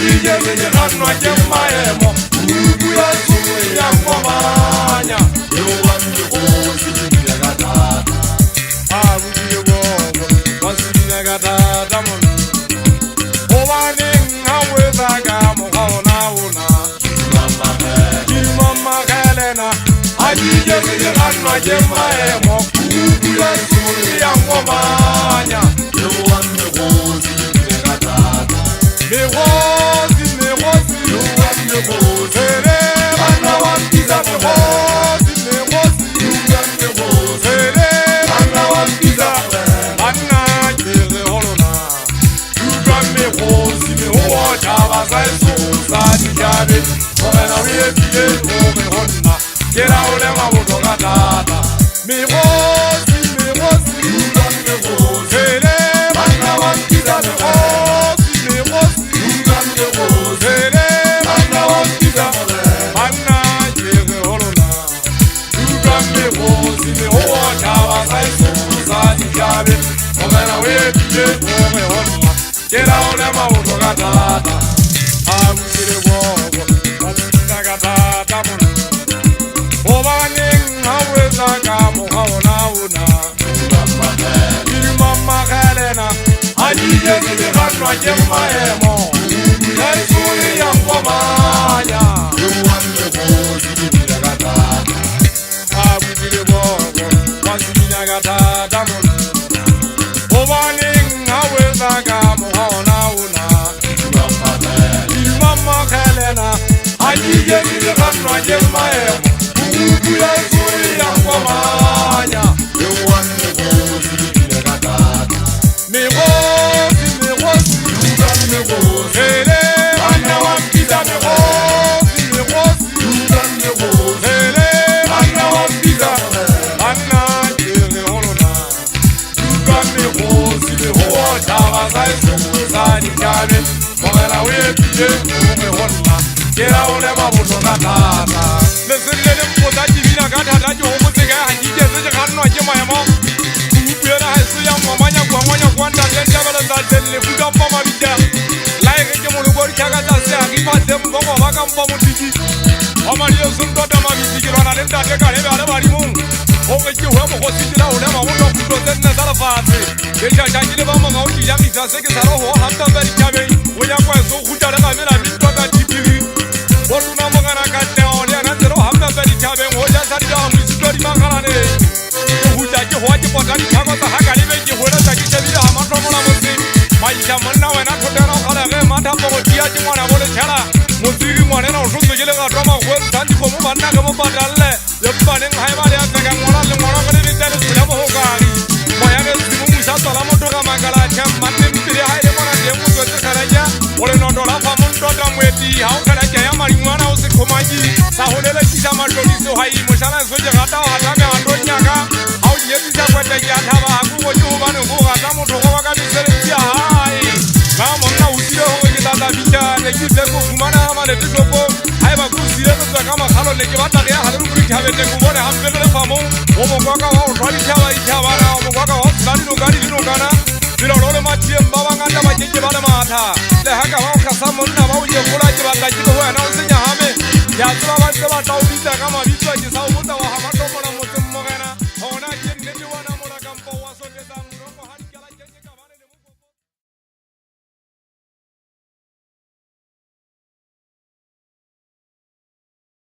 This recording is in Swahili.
Ajije zinye kanwa jemaemo Ubuya suwe ya ngomanya Yewande kozi jimile gatata Abujiye bongo Wasibile gatata monu Obani ngawe zaga mukaona una Mama Helena Ajije zinye kanwa jemaemo Ubuya suwe ya ngomanya Yewande kozi jimile gatata Merosi, Yewande kozi Bana wampiza merosi, Yewande kozi Bana wampiza Bana kere holona Yewande kozi meho chaba saiso Sadikabe Komena wiyepide ome honna Kera ule mabuto katata Merosi, Yewande kozi Bana wampiza merosi Get out of my own gatata. I'm the wall. I'm gatata. Obaning, how is a gamu? How now? Mama Helena, I need you to run my emo. That's only young woman. You want the boy to the gatata. I'm the wall. Once in a gatata. Obaning, how is a gamu? Mama Helena, I need you to run my emo. Ubuya suwe ya ngomanya. You want the boy to the gatata. Merosi, Yewande kozi Bana wampiza merosi, Yewande kozi Bana wampiza Bana kere holona Yewande kozi meho chaba saiso Sadikabe Komena wiyepide ome honna Kera ule mabuto gatata Lesirele mpoza jibina gatata Johomu sega hajije zinye kanwa jemaemo Ubuyana haisu ya mwamanya kwanta Lenja bala zatele fuga mpama bida Laike jemulu gori chaga zase Akipa dembogo waka mpamu tiki Amariyo suntoda mabitiki Rwana lemda teka hebe alebari mungu Onge chihuemo kwa sitila ulema Undo kuto zene zala fase Lenja chajile bama ngauji yangi Zaseke saroho hamta beri chabe Wenya kwa so kucha reka mila Mintoka tipiri Wotuna mongana kate Olia nanzero hamta beri chabe Ngoja sarida mwisudori mangarane Uhujaji huwaji potani Chagwa sahaka libe jihuela Zakishe vile hamanto mona musi Maisha mwana wena kutera Kalege mata pogo tiaji mwana Vole chala Musiri mwane na usundu jile Katoma kwezu sanji komu Banda kemo badale Yepane nghaima Lea teka mwana Le mwana kani vitele Sulemo hokari Mayane simu Musa salamo Toka makala Chem mati mpiri Haile mwana Demu kweze karaja Ole nondola Famunto damweti Hau karaja ya marimwana Usikumaji Sahulele kisha matolisi Hai Mushana soje gata Hatame handonyaka Hau nyebisa kwete Yataba Hakuko juhubani Kugata Mutoko wakabisele Tia hai Kama mna usile hongo Kitata bicha Nekite kufumana Hama netitopo Haiba kusile Nuswa kama kalo Nekibata Kaya halimu kuri Khabete kubone Hambele famu Omo kwaka wao Twali chawa Ichabana Omo kwaka wao Sali nukari Linukana Zilo lole machie Mbaba nganda Majeje bada mata Le haka wao Kasamu nna Wao uje kula Jibata Jibo huwa na usinya hame Ya zula wazela Taubita kama Biswa Jisau